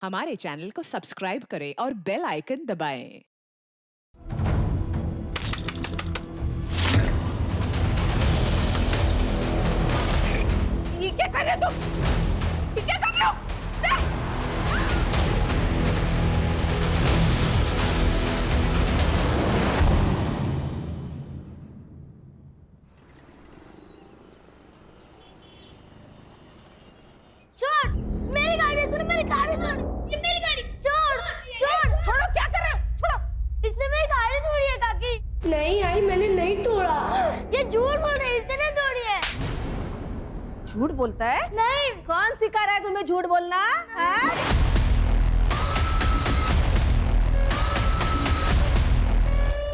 हमारे चैनल को सब्सक्राइब करें और बेल आइकन दबाएं। ये क्या कर रहे हो तुम? ये क्या कर रहे हो? छोड़, मेरी गाड़ी है, तूने मेरी गाड़ी तोड़ी। ये मेरी गाड़ी। छोड़, छोड़, छोड़ो, क्या कर रहे हो? छोड़ो। इसने मेरी गाड़ी तोड़ी है काकी। नहीं आई, मैंने नहीं तोड़ा। ये झूठ बोल रही है, इसने तोड़ी है। झूठ बोलता है? नहीं। कौन सिखा रहा है तुम्हें झूठ बोलना? हाँ?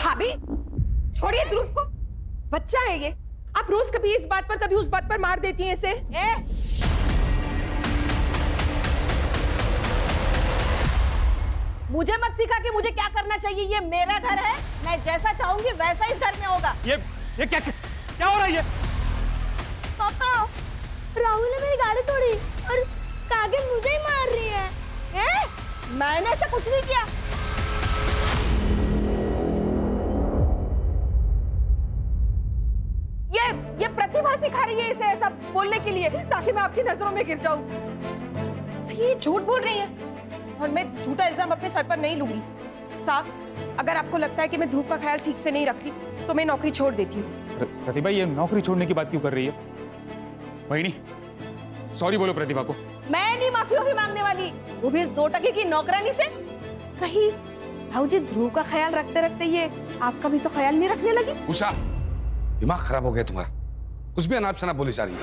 भाभी, छोड़िए ध्रुव को। बच्चा है ये। आप रोज कभी इस बात पर कभी उस बात पर मार देती हैं इसे। मुझे मत सिखा कि मुझे क्या करना चाहिए। ये मेरा घर है, मैं जैसा चाहूंगी वैसा इस घर में होगा। ये क्या हो रहा है ये? पापा, राहुल ने मेरी गाड़ी तोड़ी और काकी मुझे ही मार रही है। मैंने ऐसा कुछ नहीं किया। ये प्रतिभा सिखा रही है इसे ऐसा बोलने के लिए, ताकि मैं आपकी नजरों में गिर जाऊं। ये झूठ बोल रही है और मैं झूठा इल्जाम अपने सर पर नहीं लूंगी। साहब, अगर आपको लगता है कि मैं ध्रुव का ख्याल ठीक से नहीं रखी तो मैं नौकरी छोड़ देती हूँ। प्रतिभा, ये नौकरी छोड़ने की बात क्यों कर रही है? वही सॉरी बोलो प्रतिभा को। मैं नहीं माफी मांगने वाली, वो भी इस 2 टके की नौकरानी से। कहीं भाऊजी ध्रुव का ख्याल रखते रखते ये आपका भी तो ख्याल नहीं रखने लगी? उषा, दिमाग खराब हो गया तुम्हारा। कुछ भी अनाप शनाप बोली जा रही है।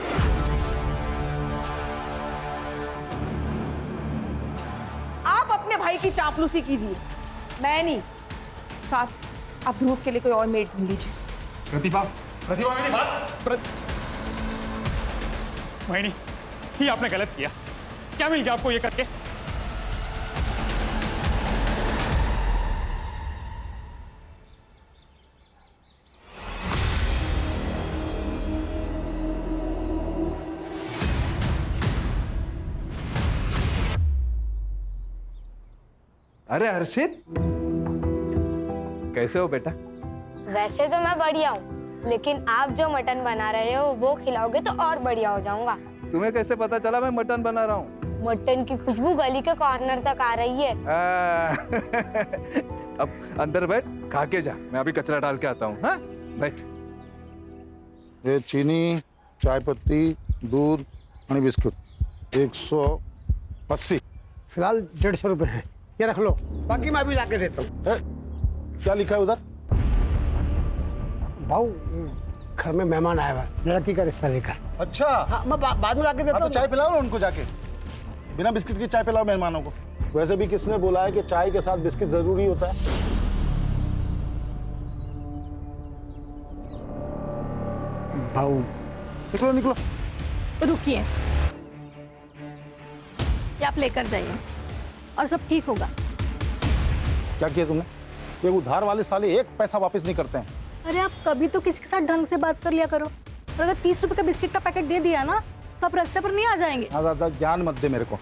आप अपने भाई की चापलूसी कीजिए, मैं नहीं। साहब, आप ध्रुव के लिए कोई और मेड ढूंढ लीजिए। प्रतिभा, प्रतिभा मेरी बात। वही ये आपने गलत किया। क्या मिल गया आपको ये करके? अरे हर्षित, कैसे हो बेटा? वैसे तो मैं बढ़िया हूँ, लेकिन आप जो मटन बना रहे हो वो खिलाओगे तो और बढ़िया हो जाऊंगा। तुम्हें कैसे पता चला मैं मटन बना रहा हूँ? मटन की खुशबू गली के कॉर्नर तक आ रही है। अब अंदर बैठ, खा के जा। मैं अभी कचरा डाल के आता हूँ। हाँ, बैठ। ये चीनी, चाय पत्ती, दूध और बिस्कुट 180। फिलहाल 150 रुपए है, ये रख लो, बाकी मैं अभी ला के देता हूँ। क्या लिखा है उधर? भाऊ, घर में मेहमान आया हुआ है, लड़की का रिश्ता लेकर। अच्छा, हाँ, मैं बाद में ला के देता हूँ। तो चाय पिलाओ ना उनको जाके। बिना बिस्किट की चाय पिलाओ मेहमानों को। वैसे भी किसने बोला है कि चाय के साथ बिस्किट जरूरी होता है? भाऊ, निकलो निकलो। रुकिए, ये आप लेकर जाइए और सब ठीक होगा। क्या किया तुमने? ये उधार वाले साले 1 पैसा वापस नहीं करते हैं। अरे आप कभी तो किसी के साथ ढंग से बात कर लिया करो। और अगर 30 रुपए का बिस्किट का पैकेट दे दिया ना तो आप रास्ते पर नहीं आ जाएंगे। ज्यादा ज्ञान मत दे मेरे को।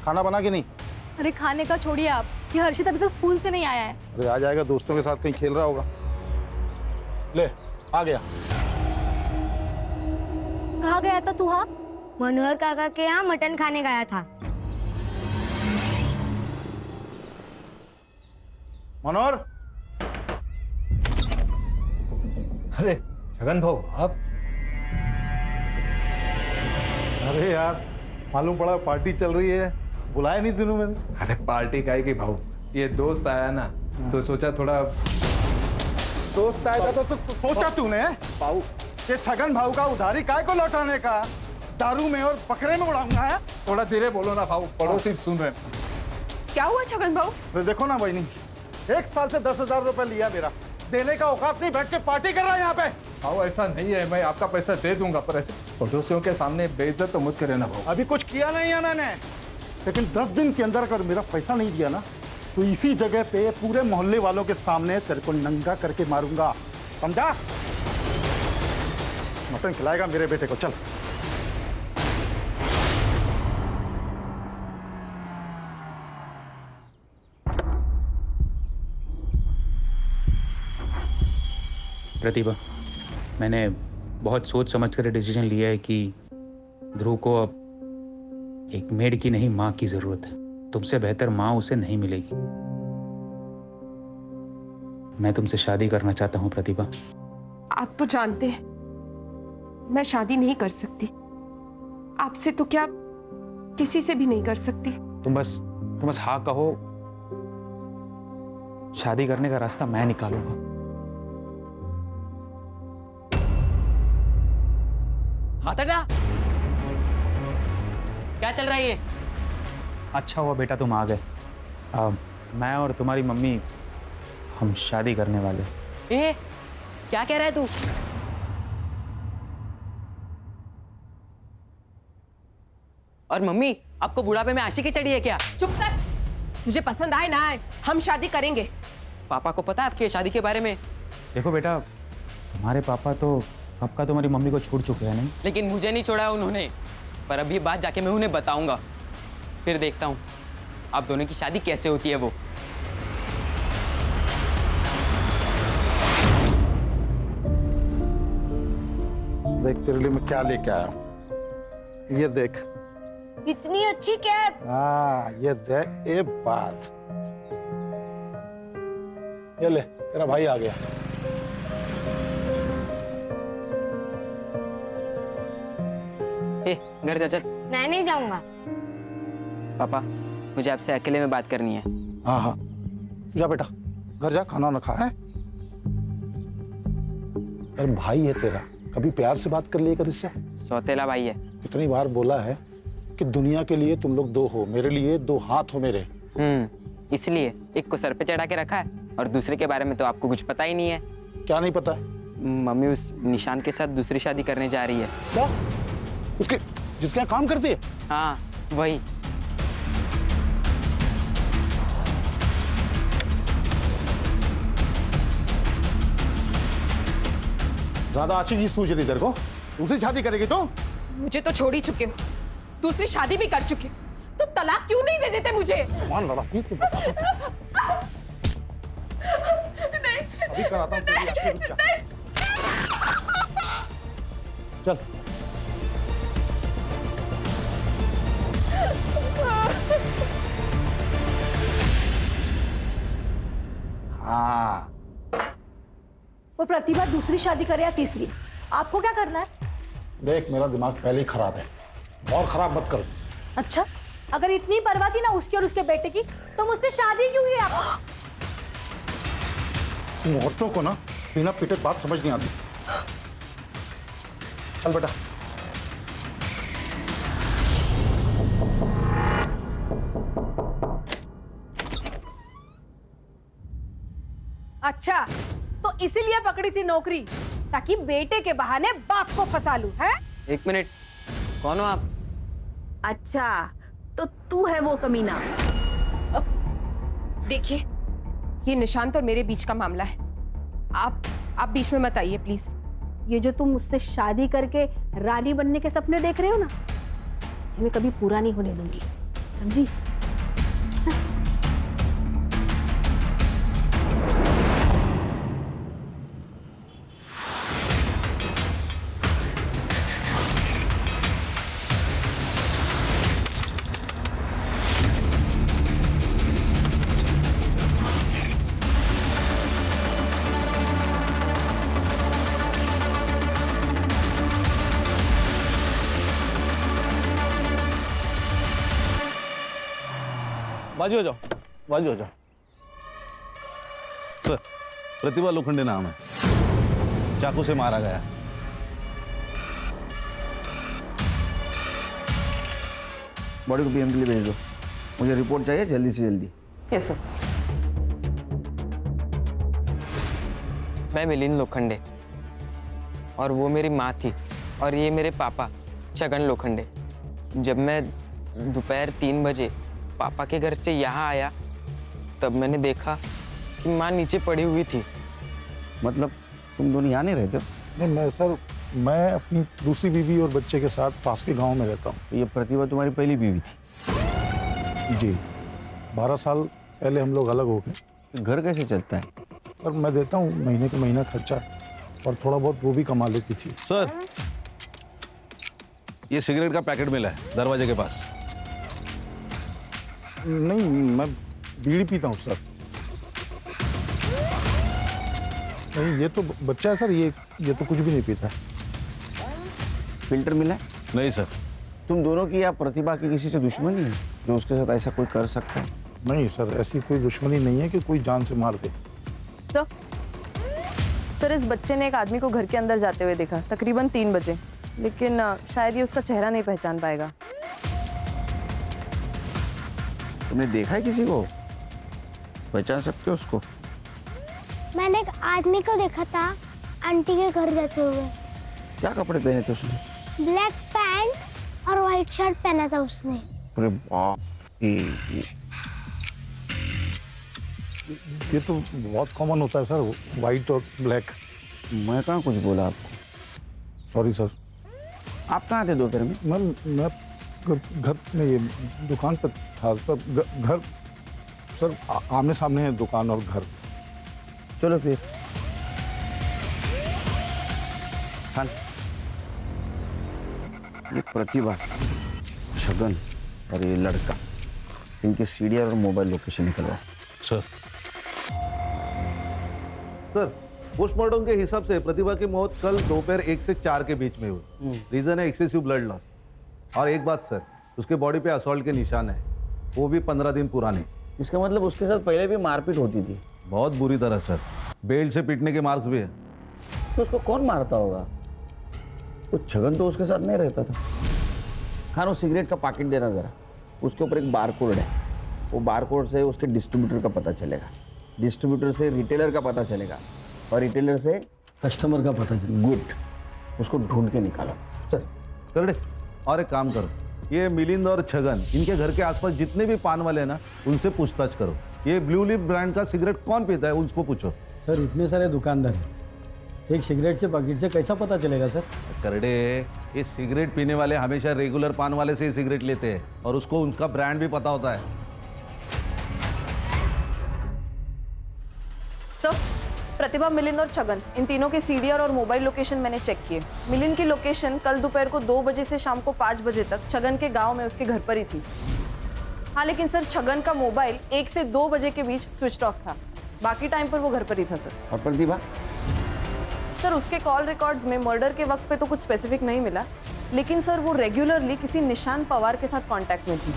खाना बना के नहीं? अरे खाने का छोड़िए आप, ये हर्षित अभी तक स्कूल से नहीं आया है। अरे आ जाएगा, दोस्तों के साथ कहीं खेल रहा होगा। ले, आ गया। कहाँ गया था तू? हाँ, मनोहर काका के यहाँ मटन खाने गया था। मनोहर, अरे छगन भाऊ, आप? अरे यार, मालूम पड़ा पार्टी चल रही है, बुलाया नहीं तूने मैंने। अरे पार्टी काहे की भाऊ, ये दोस्त आया ना तो सोचा थोड़ा। दोस्त आया था तो सोचा तूने भाऊ, कि छगन भाऊ का उधारी काय को लौटाने का दारू में और बकरे में उड़ाऊंगा है? थोड़ा धीरे बोलो ना भाऊ, पड़ोसी सुन रहे हैं। क्या हुआ छगन भाऊ? तो देखो ना बहनी, 1 साल से 10,000 रुपए लिया मेरा, देने का औकात नहीं, बैठ के पार्टी कर रहा है यहाँ पे। भाऊ ऐसा नहीं है, मैं आपका पैसा दे दूंगा, पर ऐसे पड़ोसियों के सामने बेइज्जत तो मत करे ना भाऊ। अभी कुछ किया नहीं है मैंने, लेकिन 10 दिन के अंदर अगर मेरा पैसा नहीं दिया ना तो इसी जगह पे पूरे मोहल्ले वालों के सामने तेरे को नंगा करके मारूंगा, समझा? मटन खिलाएगा मेरे बेटे को, चल। प्रतिभा, मैंने बहुत सोच समझ कर डिसीजन लिया है कि ध्रुव को अब एक मेड की नहीं माँ की जरूरत है। तुमसे बेहतर माँ उसे नहीं मिलेगी। मैं तुमसे शादी करना चाहता हूँ प्रतिभा। आप तो जानते हैं मैं शादी नहीं कर सकती। आपसे तो क्या किसी से भी नहीं कर सकती। तुम बस हाँ कहो, शादी करने का रास्ता मैं निकालूंगा। हाथ हटा। क्या चल रहा है ये? अच्छा हुआ बेटा तुम आ गए। मैं और तुम्हारी मम्मी हम शादी करने वाले। ए, क्या कह रहा है तू? और मम्मी, आपको बुढ़ापे में आशिकी चढ़ी है क्या? चुप कर। तुझे पसंद आए ना आए, हम शादी करेंगे। पापा को पता है आपकी शादी के बारे में? देखो बेटा, तुम्हारे पापा तो कब का तुम्हारी मम्मी को छोड़ चुके हैं नहीं? लेकिन मुझे नहीं छोड़ा उन्होंने। पर अब ये बात जाके मैं उन्हें बताऊंगा, फिर देखता हूँ आप दोनों की शादी कैसे होती है वो। देख तेरे लिए मैं क्या लेके आया हूं। ये देख। इतनी अच्छी कैप। हाँ, ये देख। ये बात, ये ले, तेरा भाई आ गया। ए, घर जा चल। मैं नहीं जाऊंगा। पापा, मुझे आपसे अकेले में बात करनी है। हाँ हाँ, जा बेटा, घर जा, खाना ना खा है। अरे भाई है तेरा, कभी प्यार से बात कर लिया कर इससे। सौतेला भाई है। कितनी बार बोला है कि दुनिया के लिए तुम लोग दो हो, मेरे लिए दो हाथ हो मेरे। इसलिए एक को सर पे चढ़ा के रखा है और दूसरे के बारे में तो आपको कुछ पता ही नहीं है। क्या नहीं पता है? मम्मी उस निशान के साथ दूसरी शादी करने जा रही है। क्या? उसके जिसके यहाँ काम करती है? हाँ, वही। ज्यादा अच्छी चीज सूझ रही तेरे को? दूसरी शादी करेगी तो? मुझे तो छोड़ ही चुके हो, दूसरी शादी भी कर चुके, तो तलाक क्यों नहीं दे देते मुझे? मान लड़ा तो बता दो। अभी कराता हूँ तेरी आखिरी, रुक जा। चल। हाँ, वो प्रतिभा दूसरी शादी करे या तीसरी, आपको क्या करना है? देख मेरा दिमाग पहले ही खराब है, और खराब मत कर। अच्छा, अगर इतनी परवाह थी ना उसकी और उसके बेटे की, तो मुझसे शादी क्यों की आप? औरतों को ना बिना पिटे बात समझ नहीं आती। चल बेटा। अच्छा, तो इसीलिए पकड़ी थी नौकरी, ताकि बेटे के बहाने बाप को फंसा लूं, है? एक मिनट, कौन हो आप? अच्छा, तो तू है वो कमीना। देखिए, ये निशांत और मेरे बीच का मामला है। आप बीच में मत आइए प्लीज। ये जो तुम मुझसे शादी करके रानी बनने के सपने देख रहे हो ना, ये मैं कभी पूरा नहीं होने दूंगी, समझी? बाजू हो जाओ, बाजू हो जाओ। सर, प्रतिभा लोखंडे नाम है, चाकू से मारा गया। बॉडी को पीएम के लिए भेज दो, मुझे रिपोर्ट चाहिए जल्दी से जल्दी। Yes sir. मैं मिलिंद लोखंडे और वो मेरी माँ थी, और ये मेरे पापा छगन लोखंडे। जब मैं दोपहर 3 बजे पापा के घर से यहाँ आया, तब मैंने देखा कि माँ नीचे पड़ी हुई थी। मतलब तुम दोनों यहाँ नहीं रहते हो? नहीं, मैं अपनी दूसरी बीवी और बच्चे के साथ पास के गांव में रहता हूँ। ये प्रतिभा तुम्हारी पहली बीवी थी? जी, 12 साल पहले हम लोग अलग हो गए। घर कैसे चलता है? और मैं देता हूँ महीने के महीना खर्चा, और थोड़ा बहुत वो भी कमा लेती थी। सर, ये सिगरेट का पैकेट मिला है दरवाजे के पास। नहीं, मैं बीड़ी पीता हूँ सर। नहीं, ये तो बच्चा है सर, ये तो कुछ भी नहीं पीता। फिल्टर मिला है? नहीं सर। तुम दोनों की या प्रतिभा की किसी से दुश्मनी है जो उसके साथ ऐसा कोई कर सकता है? नहीं सर, ऐसी कोई दुश्मनी नहीं है कि कोई जान से मार दे। सर, इस बच्चे ने एक आदमी को घर के अंदर जाते हुए देखा तकरीबन 3 बजे, लेकिन शायद ये उसका चेहरा नहीं पहचान पाएगा। तुमने देखा है किसी को? पहचान सकते हो उसको? मैंने एक आदमी को देखा था आंटी के घर जाते हुए। क्या कपड़े पहने थे उसने? ब्लैक पैंट और व्हाइट शर्ट पहना था उसने। अरे बाप, ये तो बहुत कॉमन होता है सर, वाइट और ब्लैक। मैं कहाँ कुछ बोला आपको? Sorry sir. आप कहाँ थे दोपहर में? मैं घर में, ये दुकान पर था सर। घर सर आमने सामने है दुकान और घर। चलो फिर खान। ये प्रतिभा, छगन और ये लड़का, इनके सीडीआर और मोबाइल लोकेशन निकलवाओ। सर, पोस्टमार्टम के हिसाब से प्रतिभा की मौत कल दोपहर 1 से 4 के बीच में हुई। रीजन है एक्सेसिव ब्लड लॉस। और एक बात सर, उसके बॉडी पे असॉल्ट के निशान है, वो भी 15 दिन पुराने। इसका मतलब उसके साथ पहले भी मारपीट होती थी? बहुत बुरी तरह सर, बेल्ट से पीटने के मार्क्स भी है। तो उसको कौन मारता होगा? वो छगन तो उसके साथ नहीं रहता था। खान, वो सिगरेट का पैकेट देना जरा। उसके ऊपर एक बार कोड है, वो बार कोड से उसके डिस्ट्रीब्यूटर का पता चलेगा, डिस्ट्रीब्यूटर से रिटेलर का पता चलेगा, और रिटेलर से कस्टमर का पता चलेगा। गुड, उसको ढूंढ के निकालो। सर कर दे। और एक काम करो, ये मिलिंद और छगन, इनके घर के आसपास जितने भी पान वाले हैं ना, उनसे पूछताछ करो। ये ब्लू लिप ब्रांड का सिगरेट कौन पीता है, उसको पूछो। सर, इतने सारे दुकानदार हैं, एक सिगरेट से पैकेट से कैसा पता चलेगा सर? करडे, ये सिगरेट पीने वाले हमेशा रेगुलर पान वाले से ही सिगरेट लेते हैं, और उसको उनका ब्रांड भी पता होता है। सर, प्रतिभा, मिलिंद और छगन, इन तीनों के सीडीआर और मोबाइल लोकेशन मैंने चेक किए। मिलिंद की लोकेशन कल दोपहर को 2 बजे से शाम को 5 बजे तक छगन के गांव में उसके घर पर ही थी। हाँ, लेकिन सर छगन का मोबाइल 1 से 2 बजे के बीच स्विच ऑफ था, बाकी टाइम पर वो घर पर ही था सर। और प्रतिभा? सर, उसके कॉल रिकॉर्ड्स में मर्डर के वक्त पे तो कुछ स्पेसिफिक नहीं मिला, लेकिन सर वो रेगुलरली किसी निशान पवार के साथ कांटेक्ट में थी,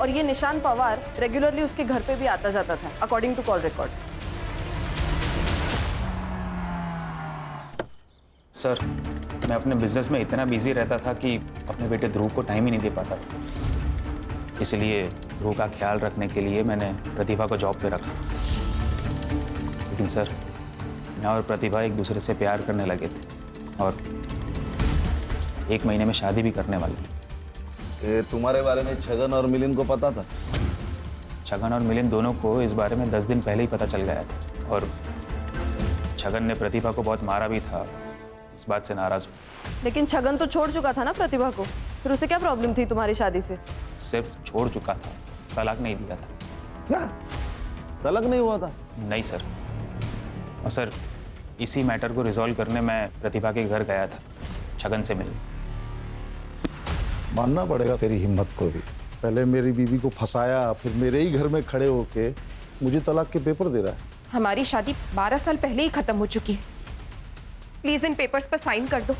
और ये निशान पवार रेगुलरली उसके घर पे भी आता जाता था according to call records. Sir, मैं अपने बिजनेस में इतना बिजी रहता था कि अपने बेटे ध्रुव को टाइम ही नहीं दे पाता था। इसलिए ध्रुव का ख्याल रखने के लिए मैंने प्रतिभा को जॉब पे रखा। लेकिन सर, मैं और प्रतिभा एक दूसरे से प्यार करने लगे थे और 1 महीने में शादी भी करने वाले थे। तुम्हारे बारे में छगन और मिलिंद को पता था? छगन और मिलिंद दोनों को इस बारे में 10 दिन पहले ही पता चल गया था, और छगन ने प्रतिभा को बहुत मारा भी था, इस बात से नाराज हुआ। लेकिन छगन तो छोड़ चुका था ना प्रतिभा को, फिर उसे क्या प्रॉब्लम थी तुम्हारी शादी से? सिर्फ छोड़ चुका था, तलाक नहीं दिया था। क्या तलाक नहीं हुआ था? नहीं सर। और सर, इसी मैटर को रिजॉल्व करने मैं प्रतिभा के घर गया था छगन से मिलने। मानना पड़ेगा तेरी हिम्मत को भी। पहले मेरी बीवी को फंसाया, फिर मेरे ही घर में खड़े होके मुझे तलाक के पेपर दे रहा है। हमारी शादी 12 साल पहले ही खत्म हो चुकी है। प्लीज इन पेपर्स पर साइन कर दो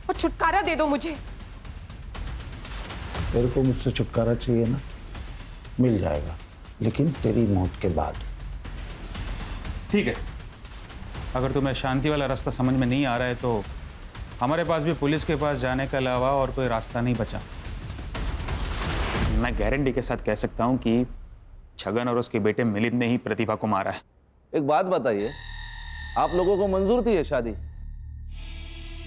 और छुटकारा दे दो मुझे। तेरे को मुझसे छुटकारा चाहिए ना, मिल जाएगा, लेकिन तेरी मौत के बाद। ठीक है, अगर तुम्हें शांति वाला रास्ता समझ में नहीं आ रहा है तो हमारे पास भी पुलिस के पास जाने के अलावा और कोई रास्ता नहीं बचा। मैं गारंटी के साथ कह सकता हूं कि छगन और उसके बेटे मिलिंद ने ही प्रतिभा को मारा है। एक बात बताइए, आप लोगों को मंजूर थी ये शादी?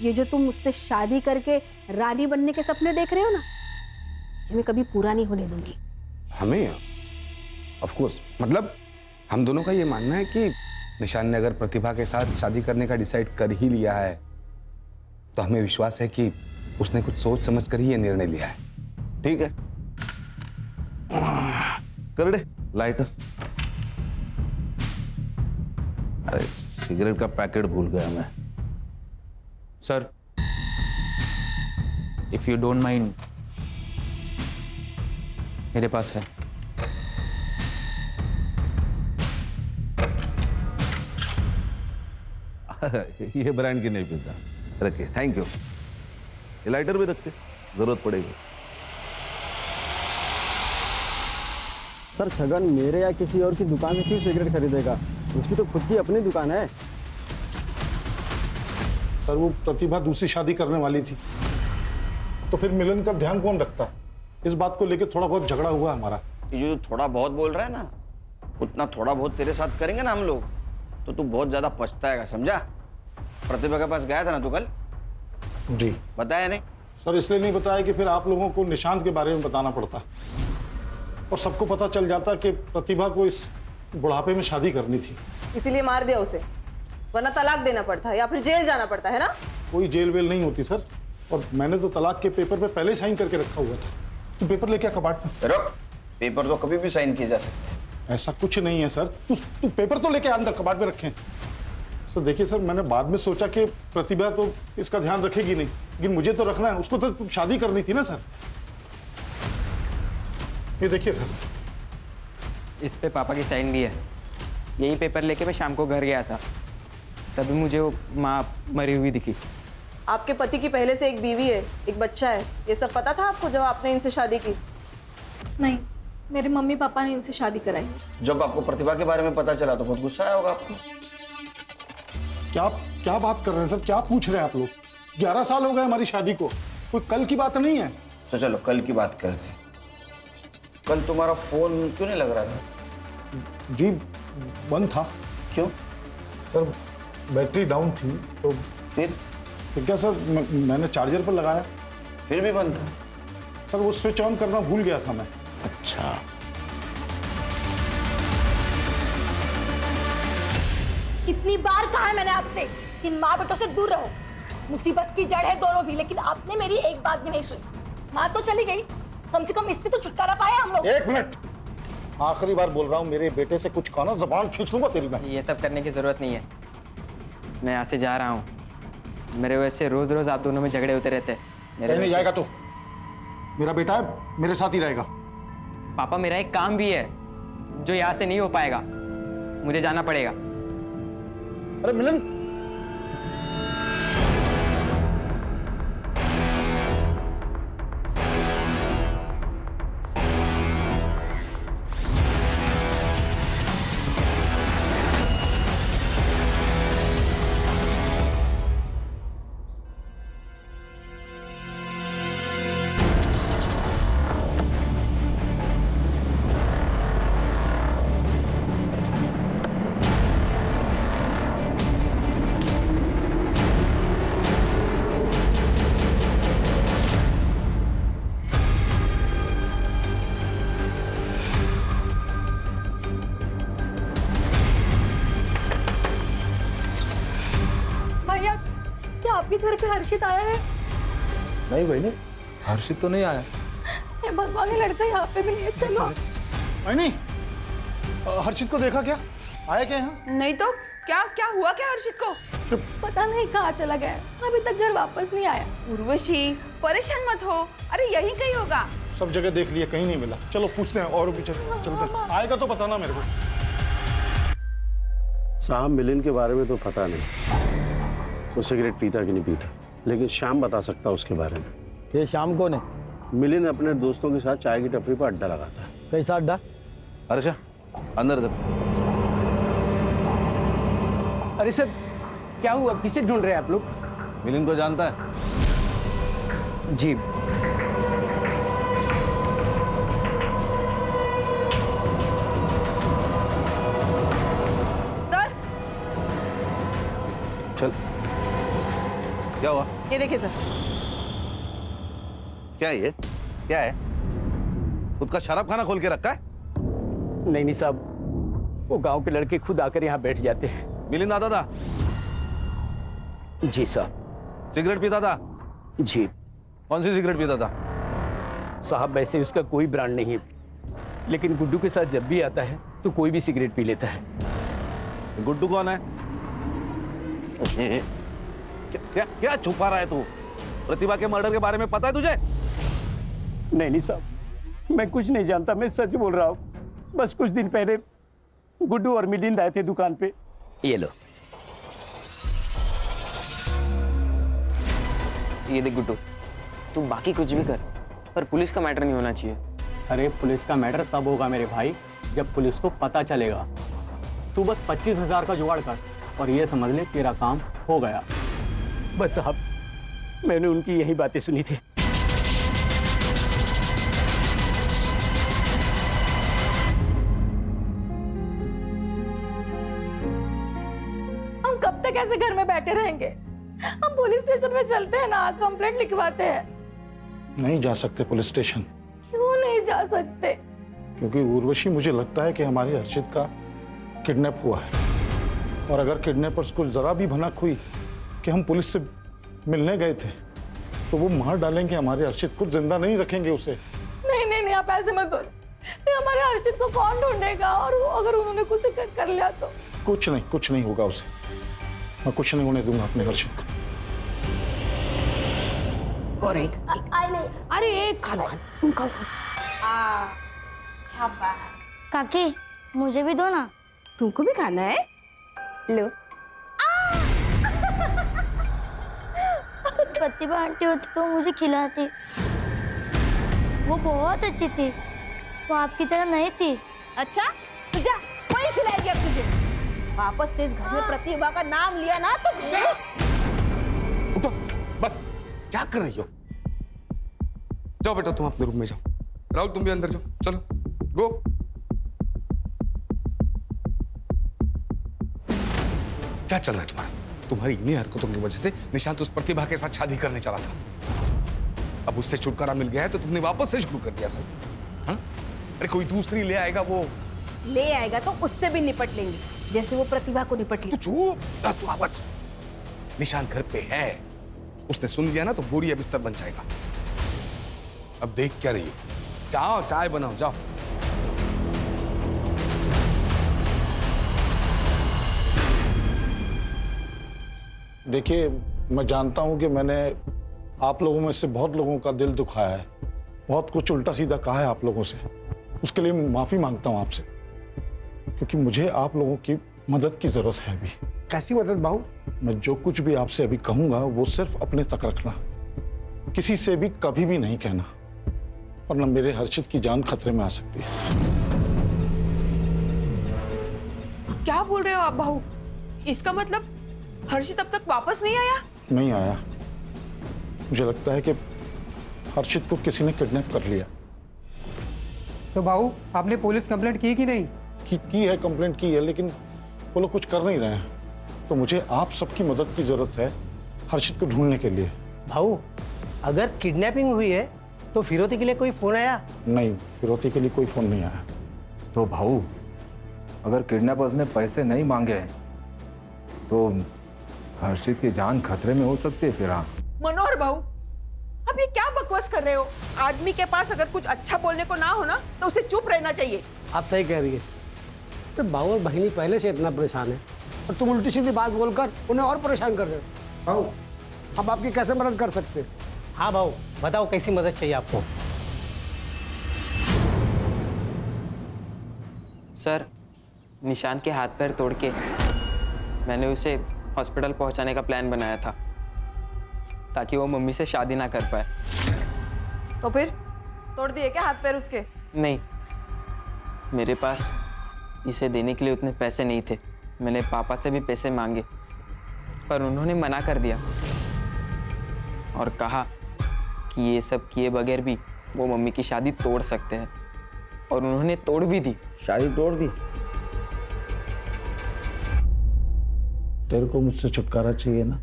ये जो तुम मुझसे शादी करके रानी बनने के सपने देख रहे हो ना, ये मैं कभी पूरा नहीं होने दूंगी। हमें ऑफ कोर्स, मतलब हम दोनों का ये मानना है कि निशान ने अगर प्रतिभा के साथ शादी करने का डिसाइड कर ही लिया है तो हमें विश्वास है कि उसने कुछ सोच समझ कर ही ये निर्णय लिया है। ठीक है, कर दे लाइटर। अरे सिगरेट का पैकेट भूल गया मैं। Sir, if you don't mind, मेरे पास है। ये ब्रांड की नहीं पिज्जा, रखिए, थैंक यू। ये लाइटर भी रखते, जरूरत पड़ेगी। सर छगन मेरे या किसी और की दुकान से क्यों सिगरेट खरीदेगा? उसकी तो खुद की अपनी दुकान है। सर वो प्रतिभा दूसरी शादी करने वाली थी, तो फिर मिलन का ध्यान कौन रखता? इस बात को लेकर थोड़ा बहुत झगड़ा हुआ हमारा। ये जो थोड़ा बहुत बोल रहा है ना, उतना थोड़ा बहुत तेरे साथ करेंगे ना हम लोग, तो तू बहुत ज्यादा पछताएगा, समझा? प्रतिभा के पास गया था ना तू कल? जी। बताया नहीं? सर इसलिए नहीं बताया कि फिर आप लोगों को निशांत के बारे में बताना पड़ता और सबको पता चल जाता कि प्रतिभा को इस बुढ़ापे में शादी करनी थी। इसीलिए मार दिया उसे, वरना तलाक देना पड़ता या फिर जेल जाना पड़ता है ना? कोई जेल वेल नहीं होती सर, और मैंने तो तलाक के पेपर पे पहले साइन करके रखा हुआ था। तो पेपर लेके आ कबाड़ में। रुक, पेपर तो कभी भी साइन किए जा सकते हैं। ऐसा कुछ नहीं है सर, तू पेपर तो लेके अंदर कबाड़ में रखें। सर देखिए सर, मैंने बाद में सोचा कि प्रतिभा तो इसका ध्यान रखेगी नहीं, लेकिन मुझे तो रखना है, उसको तो शादी करनी थी ना सर। ये देखिए सर, इस पे पापा की साइन भी है। यही पेपर लेके मैं शाम को घर गया था, तभी मुझे वो माँ मरी हुई दिखी। आपके पति की पहले से एक बीवी है, एक बच्चा है, ये सब पता था आपको जब आपने इनसे शादी की? नहीं, मेरे मम्मी पापा ने इनसे शादी कराई। जब आपको प्रतिभा के बारे में पता चला तो बहुत गुस्सा आया होगा आपको। क्या बात कर रहे हैं सर, क्या पूछ रहे हैं आप लोग? 11 साल हो गए हमारी शादी को, कोई कल की बात नहीं है। तो चलो कल की बात करते हैं। कल तुम्हारा फोन क्यों नहीं लग रहा था? जी बंद था। क्यों? सर बैटरी डाउन थी। तो फिर क्या सर, मैंने चार्जर पर लगाया, फिर भी बंद था। सर वो स्विच ऑन करना भूल गया था मैं। अच्छा, कितनी बार कहा है मैंने आपसे कि इन माँ बेटों से दूर रहो। मुसीबत की जड़ है दोनों भी, लेकिन आपने मेरी एक बात भी नहीं सुनी। माँ तो चली गई, कम से कम इससे तो छुटकारा पाया हम लोग। 1 मिनट, आखिरी बार बोल रहा हूँ, मेरे बेटे से कुछ कहना, ज़बान खींच लूंगा तेरी मैं। ये सब करने की जरूरत नहीं है, मैं यहाँ से जा रहा हूँ। मेरे वजह से रोज रोज आप दोनों में झगड़े होते रहते हैं। नहीं जाएगा तो मेरा बेटा है, मेरे साथ ही रहेगा। पापा मेरा एक काम भी है जो यहाँ से नहीं हो पाएगा, मुझे जाना पड़ेगा। अरे मिलन, भैया क्या आपके घर पे हर्षित आया है? नहीं बहनी, हर्षित तो नहीं आया। ये भगवान, ये लड़का यहाँ पे भी नहीं है। चलो नहीं, हर्षित को देखा क्या? आया क्या यहाँ? नहीं तो क्या हुआ क्या हर्षित को? पता नहीं कहाँ चला गया, अभी तक घर वापस नहीं आया। उर्वशी परेशान मत हो, अरे यहीं कहीं होगा। सब जगह देख लिया, कहीं नहीं मिला। चलो पूछते हैं और भी, चलते हैं। आएगा तो बताना मेरे को। साहब मिलिन के बारे में तो पता नहीं, वो सिगरेट पीता कि नहीं पीता, लेकिन श्याम बता सकता उसके बारे में। ये शाम को ने मिलिन अपने दोस्तों के साथ चाय की टपरी पर अड्डा लगाता है। कैसा अड्डा? अच्छा अंदर दे। अरे सर क्या हुआ, किसे ढूंढ रहे हैं आप लोग? मिलिन को जानता है? जी। सर चल, क्या हुआ? ये देखिए सर। क्या ये क्या है? खुद का शराब खाना खोल के रखा है? नहीं साहब, वो गांव के लड़के खुद आकर यहाँ बैठ जाते हैं। मिलिंद आता था? जी साहब। सिगरेट पीता था? जी। कौन सी सिगरेट पीता था? साहब वैसे उसका कोई ब्रांड नहीं है, लेकिन गुड्डू के साथ जब भी आता है तो कोई भी सिगरेट पी लेता है। गुड्डू कौन है? क्या छुपा रहा है तू? प्रतिभा के मर्डर के बारे में पता है तुझे? नहीं साहब, मैं कुछ नहीं जानता, मैं सच बोल रहा हूँ। बस कुछ दिन पहले गुड्डू और मिलिंद आए थे दुकान पे। ये लो। ये देख गुड्डू, तू बाकी कुछ भी कर, पर पुलिस का मैटर नहीं होना चाहिए। अरे पुलिस का मैटर तब होगा मेरे भाई जब पुलिस को पता चलेगा। तू बस 25,000 का जुगाड़ कर और ये समझ ले तेरा काम हो गया। बस साहब, मैंने उनकी यही बातें सुनी थी। हम कब तक ऐसे घर में बैठे रहेंगे? हम पुलिस स्टेशन में चलते हैं ना, कंप्लेंट लिखवाते हैं। नहीं जा सकते पुलिस स्टेशन। क्यों नहीं जा सकते? क्योंकि उर्वशी, मुझे लगता है कि हमारी हर्षित का किडनैप हुआ है, और अगर किडनैपर्स को जरा भी भनक हुई कि हम पुलिस से मिलने गए थे तो वो मार डालेंगे हमारे हर्षित को, जिंदा नहीं रखेंगे उसे। नहीं नहीं नहीं, आप ऐसे मत करो। फिर हमारे हर्षित को कौन ढूंढेगा? और अगर उन्होंने कुछ कर लिया तो? कुछ नहीं होगा उसे। मैं कुछ नहीं होने दूंगा अपने हर्षित को। और एक आई नहीं। अरे एक खाना खाओ। शाबाश। काकी, मुझे भी दो ना। तुमको भी खाना है? लो। प्रतिभा आंटी होती तो मुझे खिलाती। वो बहुत अच्छी थी, वो आपकी तरह नहीं थी। अच्छा, तो जा, वही खिलाएगी अब तुझे। वापस से इस घर में प्रतिभा का नाम लिया ना तो उठो, बस क्या कर रही हो? जाओ बेटा, तुम अपने रूम में जाओ। राहुल, तुम भी अंदर जाओ, चलो गो। क्या चल रहा है तुम्हारा? तुम्हारी इन्हीं हरकतों की वजह से निशांत उस प्रतिभा के साथ शादी करने चला था। अब उससे छुटकारा मिल गया है तो तुमने वापस से शुरू कर दिया सब। हाँ? अरे कोई दूसरी ले आएगा, वो ले आएगा तो उससे भी निपट लेंगे, जैसे वो प्रतिभा को निपट ली। तू चुप, तू आवाज। निशांत घर पे है, उसने सुन लिया ना तो बोरिया बिस्तर बन जाएगा। अब देख क्या रही हो? जाओ चाय बनाओ, जाओ। देखिए, मैं जानता हूं कि मैंने आप लोगों में से बहुत लोगों का दिल दुखाया है, बहुत कुछ उल्टा सीधा कहा है आप लोगों से। उसके लिए माफी मांगता हूं आपसे, क्योंकि मुझे आप लोगों की मदद की जरूरत है अभी। कैसी मदद बाबू? मैं जो कुछ भी आपसे अभी कहूंगा वो सिर्फ अपने तक रखना, किसी से भी कभी भी नहीं कहना, वरना मेरे हर्षित की जान खतरे में आ सकती है। क्या बोल रहे हो आप बहू? इसका मतलब हर्षित अब तक वापस नहीं आया? नहीं आया। मुझे लगता है कि हर्षित को किसी ने किडनैप कर लिया। तो बाबू, आपने पुलिस कंप्लेंट की कि नहीं? की है, कंप्लेंट की है, लेकिन वो लोग कुछ कर नहीं रहे हैं। तो मुझे आप सबकी मदद की जरूरत है हर्षित को ढूंढने के लिए। भाऊ, अगर किडनैपिंग हुई है तो फिरौती के लिए कोई फोन आया? नहीं, फिरौती के लिए कोई फोन नहीं आया। तो भाऊ, अगर किडनैपर्स ने पैसे नहीं मांगे हैं तो हर्षित की जान खतरे में हो सकती है। फिर हाँ मनोहर बहू, अब ये क्या बकवास कर रहे हो? आदमी के पास अगर कुछ अच्छा बोलने को ना हो ना तो उसे चुप रहना चाहिए। आप सही कह रही है। तो भाऊ और बहिनी पहले से इतना परेशान है और तुम उल्टी सीधी बात बोलकर उन्हें और परेशान कर रहे हो। बाबू, हम आपकी कैसे मदद कर सकते? हाँ भाऊ, बताओ कैसी मदद चाहिए आपको? सर, निशांत के हाथ पैर तोड़ के मैंने उसे हॉस्पिटल पहुंचाने का प्लान बनाया था ताकि वो मम्मी से शादी ना कर पाए। तो फिर तोड़ दिए क्या हाथ पैर उसके? नहीं, मेरे पास इसे देने के लिए उतने पैसे नहीं थे। मैंने पापा से भी पैसे मांगे पर उन्होंने मना कर दिया और कहा कि ये सब किए बगैर भी वो मम्मी की शादी तोड़ सकते हैं, और उन्होंने तोड़ भी दी। शादी तोड़ दी? तेरे को मुझसे छुटकारा चाहिए ना,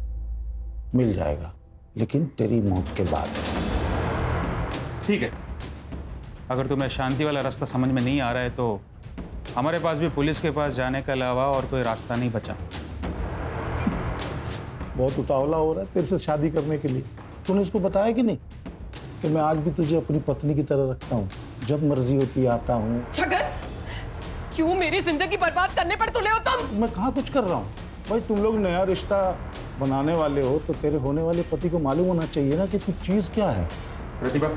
मिल जाएगा, लेकिन तेरी मौत के बाद। ठीक है, अगर तुम्हें शांति वाला रास्ता समझ में नहीं आ रहा है तो हमारे पास भी पुलिस के पास जाने के अलावा और कोई रास्ता नहीं बचा। बहुत उतावला हो रहा है तेरे से शादी करने के लिए। तूने उसको बताया कि नहीं कि मैं आज भी तुझे अपनी पत्नी की तरह रखता हूँ, जब मर्जी होती आता हूँ। छगन, क्यों मेरी जिंदगी बर्बाद करने पर तुले हो तुम? मैं कहाँ कुछ कर रहा हूँ भाई, तुम लोग नया रिश्ता बनाने वाले हो तो तेरे होने वाले पति को मालूम होना चाहिए ना कि तू चीज क्या है। प्रतिभा,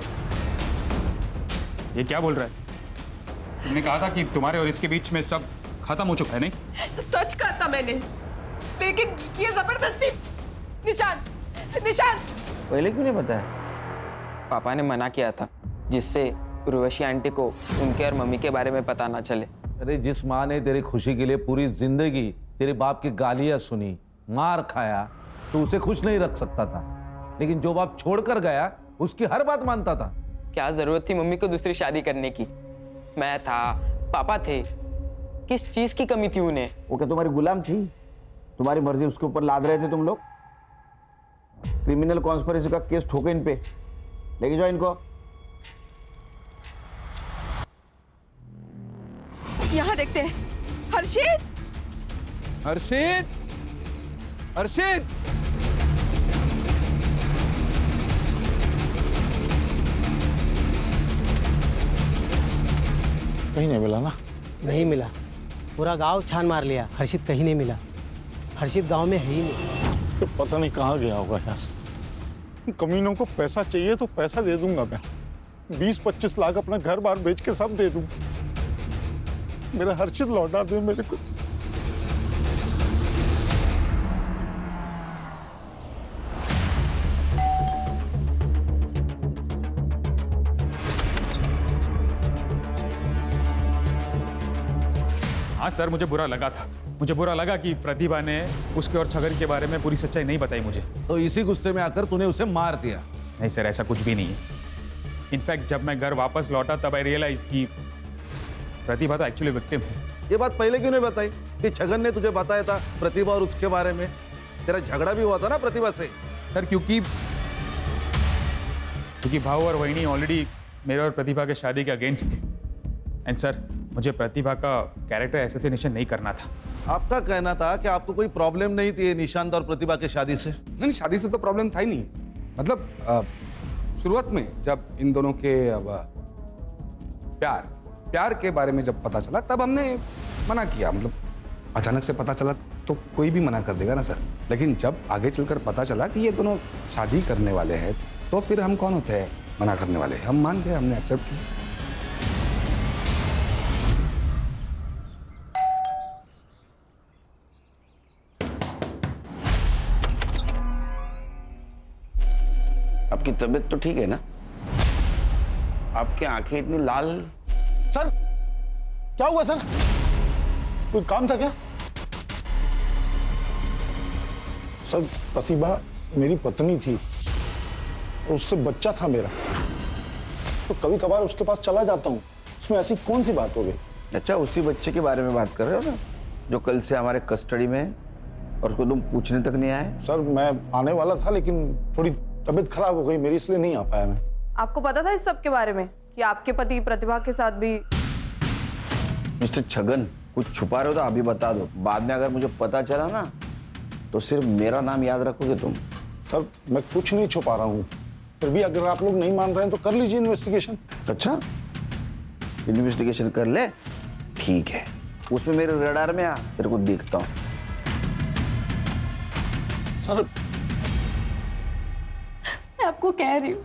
ये क्या बोल रहा है? तुमने कहा था कि तुम्हारे और इसके बीच में सब खत्म हो चुका है, नहीं? सच कहा था मैंने, लेकिन ये जबरदस्ती। निशान, निशान, पहले क्यों नहीं बताया? पापा ने मना किया था, जिससे उर्वशी आंटी को उनके और मम्मी के बारे में पता ना चले। अरे जिस माँ ने तेरी खुशी के लिए पूरी जिंदगी तेरे बाप की गालियां सुनी, मार खाया, तो उसे खुश नहीं रख सकता था। लेकिन जो बाप छोड़कर गया उसकी हर बात मानता था। क्या जरूरत थी मम्मी को दूसरी शादी करने की? मैं था, पापा थे, किस चीज की कमी थी उन्हें? वो क्या तुम्हारी गुलाम थी? तुम्हारी मर्जी उसके ऊपर लाद रहे थे तुम लोग? क्रिमिनल कॉन्स्पिरेसी का केस ठोके इन पे, लेके जाओ इनको। यहाँ देखते हैं। हर्षित, हर्षित, हर्षित! कहीं नहीं मिला ना? नहीं मिला। पूरा गांव छान मार लिया, हर्षित कहीं नहीं मिला। हर्षित गांव में है ही नहीं। तो पता नहीं कहाँ गया होगा यार। कमीनों को पैसा चाहिए तो पैसा दे दूंगा मैं। 20-25 लाख अपना घर बार बेच के सब दे दूं। मेरा हर्षित लौटा दे मेरे को। हाँ सर, मुझे बुरा लगा था। मुझे बुरा लगा कि प्रतिभा ने उसके और छगन के बारे में पूरी सच्चाई नहीं बताई मुझे। तो इसी गुस्से में आकर तूने उसे मार दिया? नहीं सर, ऐसा कुछ भी नहीं है। इनफैक्ट जब मैं घर वापस लौटा तब आई रियलाइज कि प्रतिभा तो एक्चुअली विक्टिम है। ये बात पहले क्यों नहीं बताई कि छगन ने तुझे बताया था प्रतिभा और उसके बारे में? तेरा झगड़ा भी हुआ था ना प्रतिभा से। सर क्योंकि भाऊ और वहिनी ऑलरेडी मेरे और प्रतिभा के शादी के अगेंस्ट थे। एंड सर, मुझे प्रतिभा का कैरेक्टर असैसिनेशन नहीं करना था। आपका कहना था कि आपको कोई प्रॉब्लम नहीं थी निशांत और प्रतिभा के शादी से? नहीं, शादी से तो प्रॉब्लम था ही नहीं। मतलब शुरुआत में जब इन दोनों के प्यार के बारे में जब पता चला तब हमने मना किया। मतलब अचानक से पता चला तो कोई भी मना कर देगा ना सर। लेकिन जब आगे चलकर पता चला कि ये दोनों शादी करने वाले हैं तो फिर हम कौन होते हैं मना करने वाले? हम मान गए, हमने एक्सेप्ट किया। आपकी तबीयत तो ठीक है ना? आपकी आंखें इतनी लाल। सर क्या हुआ सर? कोई काम था क्या? सर प्रतिभा मेरी पत्नी थी और उससे बच्चा था मेरा, तो कभी कभार उसके पास चला जाता हूँ। उसमें ऐसी कौन सी बात हो गई? अच्छा, उसी बच्चे के बारे में बात कर रहे हो ना, जो कल से हमारे कस्टडी में है और उसको तुम पूछने तक नहीं आए? सर मैं आने वाला था लेकिन थोड़ी तबीयत खराब हो गई मेरी, इसलिए नहीं आ पाया मैं। आपको पता था इस सब के बारे में कि आपके पति प्रतिभा के साथ भी? मिस्टर छगन, कुछ छुपा रहे हो तो अभी बता दो। बाद में अगर मुझे पता चला ना तो सिर्फ मेरा नाम याद रखोगे तुम। सर मैं कुछ नहीं छुपा रहा हूँ, फिर भी अगर आप लोग नहीं मान रहे हैं तो कर लीजिए इन्वेस्टिगेशन। अच्छा, इन्वेस्टिगेशन कर ले, ठीक है। उसमें मेरे रडार में आ, तेरे को देखता हूँ। सर मैं आपको कह रही हूँ,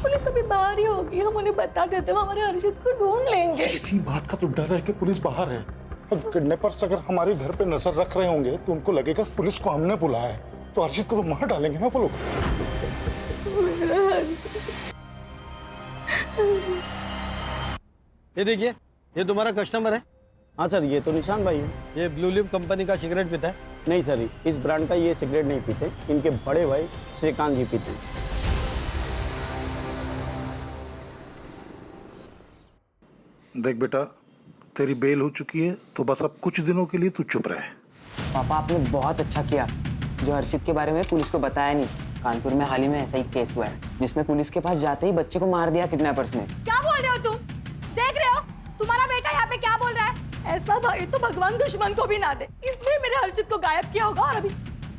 पुलिस अभी बाहर ही होगी। हम उन्हें बता देते हैं, हमारे हर्षित को ढूंढ लेंगे। इसी बात का तो डर है कि पुलिस बाहर है। किडनैपर्स अगर हमारे घर पे नजर रख रहे होंगे तो उनको लगेगा पुलिस को हमने बुलाया है, तो हर्षित को तो मार डालेंगे ना वो लोग। ये देखिए, ये तुम्हारा कस्टमर है। हाँ सर, ये तो निशान भाई है। ये ब्लू लिप कंपनी का सिगरेट पीता है? नहीं सर, इस ब्रांड का ये सिगरेट नहीं पीते। इनके बड़े भाई श्रीकांत जी पीते हैं। देख बेटा, तेरी बेल हो चुकी है तो बस अब कुछ दिनों के लिए तू चुप रहे। पापा आपने बहुत अच्छा किया जो हर्षित के बारे में पुलिस को बताया नहीं। कानपुर में हाल ही में ऐसा ही केस हुआ है जिसमें पुलिस के पास जाते ही बच्चे को मार दिया किडनैपर्स ने। क्या बोल रहे हो तुम? देख रहे हो तुम्हारा बेटा यहाँ पे क्या बोल रहा है? ऐसा भाई तो भगवान दुश्मन को भी ना दे। इसने मेरे हर्षित को गायब किया होगा और अभी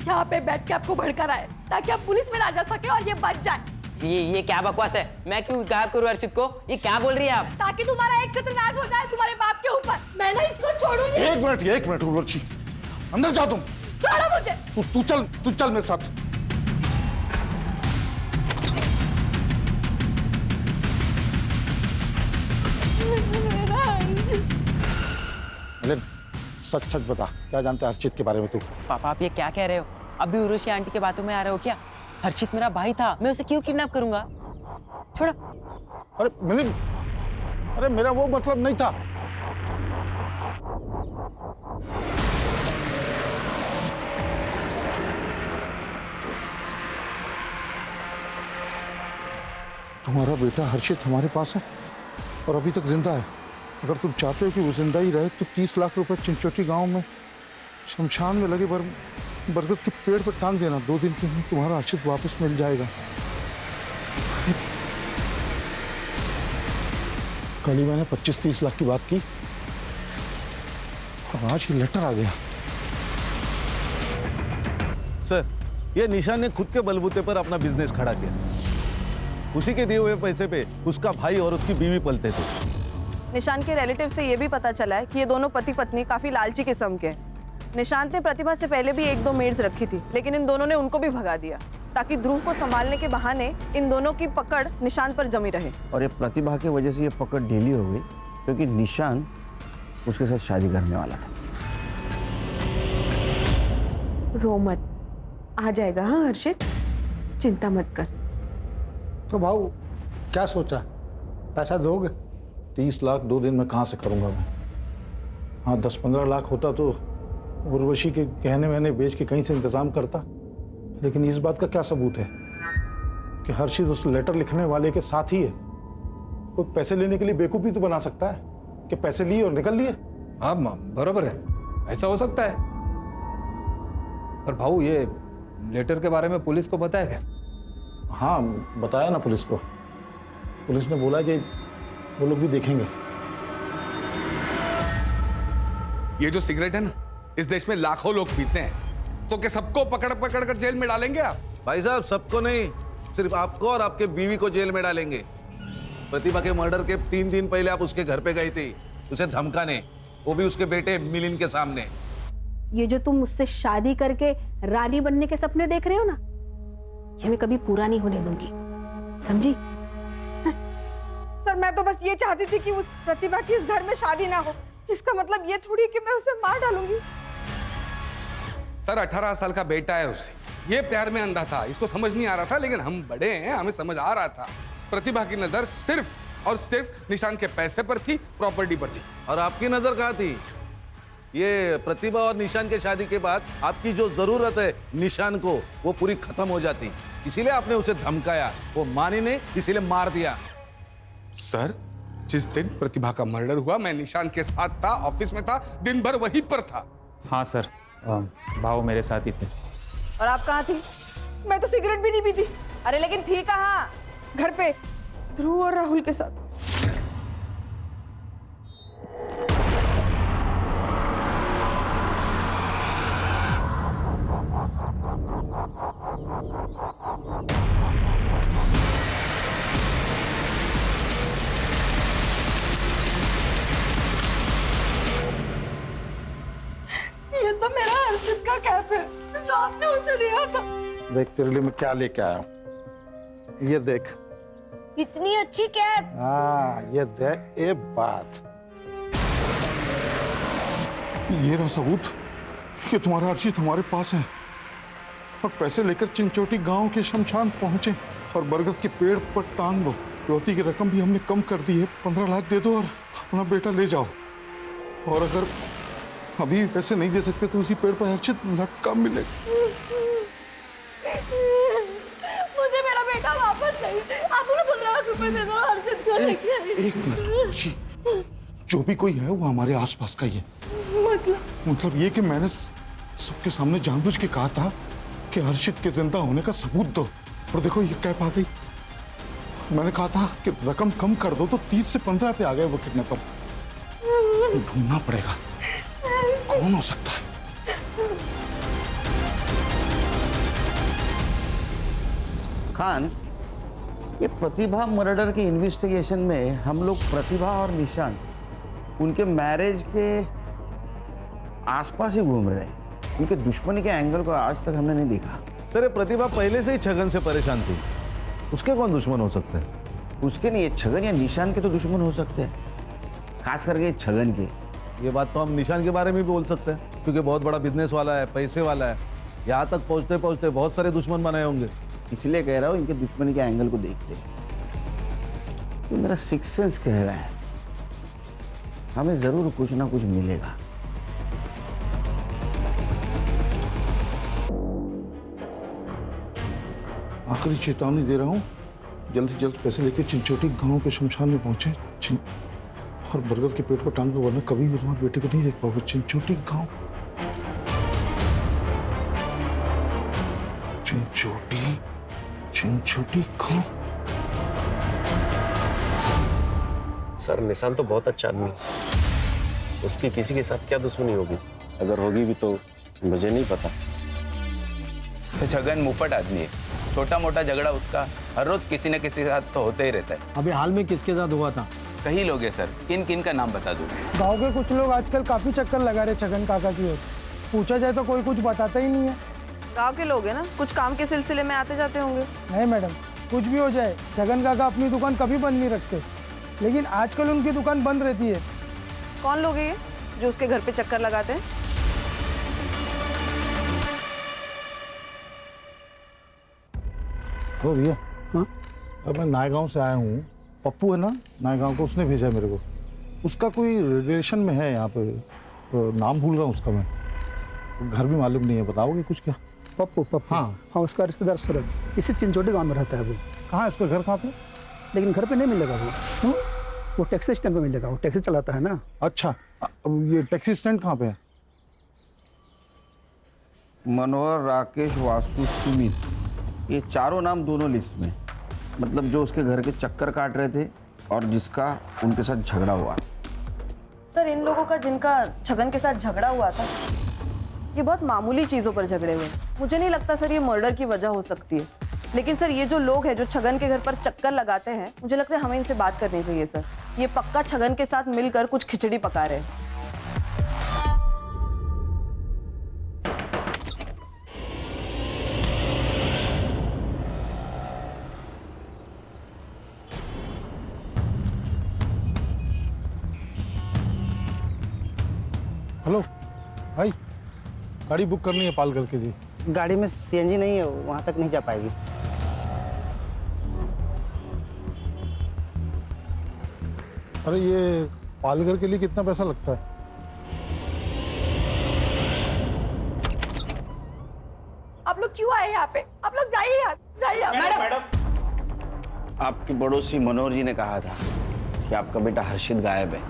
यहाँ पे बैठ के आपको भड़का रहा है ताकि आप पुलिस में ना जा सके और ये बच जाए। ये क्या बकवास है? मैं क्यों गायब करूँ हर्षित को? ये क्या बोल रही है आप? ताकि तुम्हारा एक सत्यनाश हो जाए तुम्हारे बाप के ऊपर। मैं ना इसको छोड़ूंगी। एक मिनट उर्वशी, अंदर जाओ तुम। छोड़ो मुझे। तू चल मेरे साथ। मिलिंद, सच सच बता, क्या जानते हैं हर्षित के बारे में तू? पापा आप ये क्या कह रहे हो? अभी उर्वशी आंटी के बातों में आ रहे हो क्या? हर्षित मेरा भाई था, मैं उसे क्यों किडनैप करूंगा? छोड़ो। अरे मिलिंद, अरे मेरा वो मतलब नहीं था। तुम्हारा बेटा हर्षित हमारे पास है और अभी तक जिंदा है। अगर तुम चाहते हो कि वो जिंदा ही रहे तो 30 लाख रुपए चिंचोटी गांव में शमशान में लगे बरगद के पेड़ पर टांग देना। 2 दिन के अंदर तुम्हारा हर्षित वापस मिल जाएगा। कल ही मैंने 25-30 लाख की बात की और आज ये लेटर आ गया। सर, ये निशान ने खुद के बलबूते पर अपना बिजनेस खड़ा किया। उसी के दिए हुए पैसे पे उसका भाई और उसकी बीवी पलते थे। निशान के रिलेटिव से ये भी पता चला है कि ये दोनों पति पत्नी काफी लालची किस्म के हैं। निशांत ने प्रतिभा से पहले भी 1-2 मेड्स रखी थी, लेकिन इन दोनों ने उनको भी भगा दिया ताकि ध्रुव को संभालने के बहाने इन दोनों की पकड़ निशांत पर जमी रहे। और ये प्रतिभा की वजह से ये पकड़ ढीली हो गई क्योंकि निशांत उसके साथ शादी करने वाला था। रो मत, आ जाएगा। हाँ हर्षित, चिंता मत कर। तो भाऊ क्या सोचा, पैसा दोगे? 30 लाख 2 दिन में कहाँ से करूंगा मैं? हाँ 10-15 लाख होता तो उर्वशी के गहने वहने बेच के कहीं से इंतजाम करता, लेकिन इस बात का क्या सबूत है कि हर्षित उस लेटर लिखने वाले के साथ ही है? कोई पैसे लेने के लिए बेवकूफ़ी तो बना सकता है कि पैसे लिए और निकल लिए। हाँ बराबर है, ऐसा हो सकता है। पर भाऊ ये लेटर के बारे में पुलिस को बताया क्या? हाँ बताया ना पुलिस को। पुलिस ने बोला कि वो लोग भी देखेंगे। ये जो सिगरेट है ना, इस देश में लाखों लोग पीते हैं, तो क्या सबको पकड़ पकड़ कर जेल में डालेंगे आप? भाई साहब, सबको नहीं, सिर्फ आपको और आपके बीवी को जेल में डालेंगे। प्रतिभा के मर्डर के 3 दिन पहले आप उसके घर पे गई थी उसे धमकाने, वो भी उसके बेटे मिलिंद के सामने। ये जो तुम मुझसे शादी करके रानी बनने के सपने देख रहे हो ना, ये मैं कभी पूरा नहीं होने दूंगी, समझी? सर मैं तो बस ये चाहती थी कि उस प्रतिभा की इस घर में शादी ना हो। इसका मतलब ये थोड़ी कि मैं उसे मार डालूंगी। सर 18 साल का बेटा है उससे, ये प्यार में अंधा था, इसको समझ नहीं आ रहा था, लेकिन हम बड़े हैं, हमें समझ आ रहा था। प्रतिभा की नजर सिर्फ और सिर्फ निशान के पैसे पर थी, प्रॉपर्टी पर थी। और आपकी नजर कहाँ थी? ये प्रतिभा और निशान के शादी के बाद आपकी जो जरूरत है निशान को, वो पूरी खत्म हो जाती, इसीलिए आपने उसे धमकाया। वो मानी नहीं, इसीलिए मार दिया। सर जिस दिन प्रतिभा का मर्डर हुआ मैं निशान के साथ था, ऑफिस में था, दिन भर वहीं पर था। हाँ सर, भाव मेरे साथ ही थे। और आप कहाँ थी? मैं तो सिगरेट भी नहीं पीती। अरे लेकिन थी कहाँ? घर पे ध्रुव और राहुल के साथ। ये तो मेरा हर्षित का कैप है जो आपने उसे दिया था। देख तेरे लिए मैं क्या लेके आया हूं, ये देख। इतनी अच्छी कैप। हाँ ये देख, ये बात, ये रहा सबूत कि तुम्हारा हर्षित हमारे पास है और पैसे लेकर चिंचोटी गांव के शमशान पहुंचे और बरगद के पेड़ पर टांग दो। रोती की रकम भी हमने कम कर दी है, 15 लाख दे दो और अपना बेटा ले जाओ। और अगर अभी पैसे नहीं दे सकते तो उसी पेड़ पर हर्षित लटका मिलेगा। मुझे मेरा बेटा वापस चाहिए। आप उन्हें 15 लाख रुपए दे दो, हर्षित को लेके। एक मिनट, जो भी कोई है वो हमारे आसपास का ही है। मतलब ये कि मैंने सबके सामने जानबूझ के कहा था कि हर्षित के जिंदा होने का सबूत दो, और देखो ये कैप आ गई। मैंने कहा था कि रकम कम कर दो तो 30 से 15 पे आ गए वो किडनैपर। ढूंढना पड़ेगा कौन हो सकता है। खान, ये प्रतिभा मर्डर के इन्वेस्टिगेशन में हम लोग प्रतिभा और निशान उनके मैरिज के आसपास ही घूम रहे हैं। इनके दुश्मनी के एंगल को आज तक हमने नहीं देखा। सर ये प्रतिभा पहले से ही छगन से परेशान थी, उसके कौन दुश्मन हो सकते हैं? उसके नहीं, ये छगन या निशान के तो दुश्मन हो सकते हैं, खास करके छगन के। ये बात तो हम निशान के बारे में भी बोल सकते हैं, क्योंकि बहुत बड़ा बिजनेस वाला है, पैसे वाला है, यहाँ तक पहुँचते पहुँचते बहुत सारे दुश्मन बनाए होंगे। इसलिए कह रहा हूँ इनके दुश्मनी के एंगल को देखते हैं। तो मेरा सिक्स सेंस कह रहा है हमें जरूर कुछ ना कुछ मिलेगा। आखिरी चेतावनी दे रहा हूँ, जल्द से जल्द पैसे लेके चिंचोटी गांव के शमशान में पहुंचे और बरगद के पेड़ को टांग दो, वरना कभी भी तुम्हारे बेटे को नहीं देख पाओगे। चिंचोटी गांव, चिंचोटी गांव। सर निशान तो बहुत अच्छा आदमी है, उसकी किसी के साथ क्या दुश्मनी होगी? अगर होगी भी तो मुझे नहीं पता। छगन मुफ्त आदमी है, छोटा मोटा झगड़ा उसका हर रोज किसी न किसी के साथ तो होते ही रहता है। अभी हाल में किसके साथ हुआ था? कई लोग हैं सर, किन किन का नाम बता दूं? गांव के कुछ लोग आजकल काफी चक्कर लगा रहे छगन काका की ओर। पूछा जाए तो कोई कुछ बताता ही नहीं है। गांव के लोग हैं ना, कुछ काम के सिलसिले में आते जाते होंगे। नहीं मैडम, कुछ भी हो जाए छगन काका अपनी दुकान कभी बंद नहीं रखते, लेकिन आजकल उनकी दुकान बंद रहती है। कौन लोग हैं ये जो उसके घर पे चक्कर लगाते हैं? हो भैया, हाँ अब मैं नायगांव से आया हूँ। पप्पू है ना नायगांव को, उसने भेजा मेरे को। उसका कोई रिलेशन में है यहाँ पे, तो नाम भूल रहा हूँ उसका मैं, घर भी मालूम नहीं है। बताओगे कुछ क्या? पप्पू? हाँ हाँ, उसका रिश्तेदार शरद इसी चिंचोटी गांव में रहता है वो। कहाँ है उसका घर? कहाँ पे? लेकिन घर पे नहीं मिलेगा वो। वो टैक्सी स्टैंड पे मिलेगा, वो टैक्सी चलाता है ना। अच्छा, अब ये टैक्सी स्टैंड कहाँ पे है? मनोहर, राकेश, वासु, सुमित, ये चारों नाम दोनों लिस्ट में, मतलब जो उसके घर के चक्कर काट रहे थे और जिसका उनके साथ झगड़ा हुआ। सर इन लोगों का जिनका छगन के साथ झगड़ा हुआ था, ये बहुत मामूली चीजों पर झगड़े हुए। मुझे नहीं लगता सर ये मर्डर की वजह हो सकती है। लेकिन सर ये जो लोग हैं जो छगन के घर पर चक्कर लगाते हैं, मुझे लगता है हमें इनसे बात करनी चाहिए सर। ये पक्का छगन के साथ मिलकर कुछ खिचड़ी पका रहे हैं। हेलो भाई, गाड़ी बुक करनी है पालघर के लिए। गाड़ी में सीएनजी नहीं है, वहाँ तक नहीं जा पाएगी। अरे ये पालघर के लिए कितना पैसा लगता है? आप लोग क्यों आए यहाँ पे? आप लोग जाइए यार, जाइए आप। मैडम, आपके पड़ोसी मनोहर जी ने कहा था कि आपका बेटा हर्षित गायब है।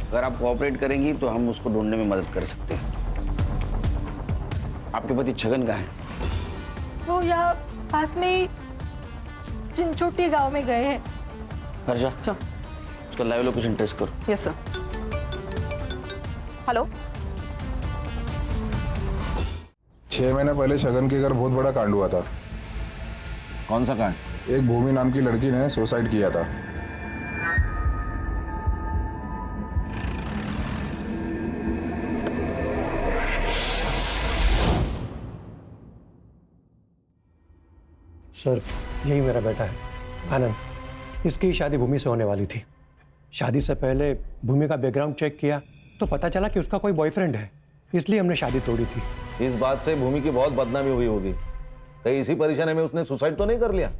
अगर आप कोऑपरेट करेंगी तो हम उसको ढूंढने में मदद कर सकते हैं। आपके पति छगन कहाँ है? वो यहाँ पास में ही चिंचोटी गांव में गए हैं। हर्षा, उसका लाइव लोकेशन ट्रेस करो। Yes sir. हेलो, 6 महीने पहले छगन के घर बहुत बड़ा कांड हुआ था। कौन सा कांड? एक भूमि नाम की लड़की ने सुसाइड किया था। सर यही मेरा बेटा है आनंद। इसकी शादी भूमि से होने वाली थी। शादी से पहले भूमि का बैकग्राउंड चेक किया तो पता चला कि उसका कोई बॉयफ्रेंड है, इसलिए हमने शादी तोड़ी थी। इस बात से भूमि की बहुत बदनामी हुई होगी। कहीं इसी परेशानी में उसने सुसाइड तो नहीं कर लिया?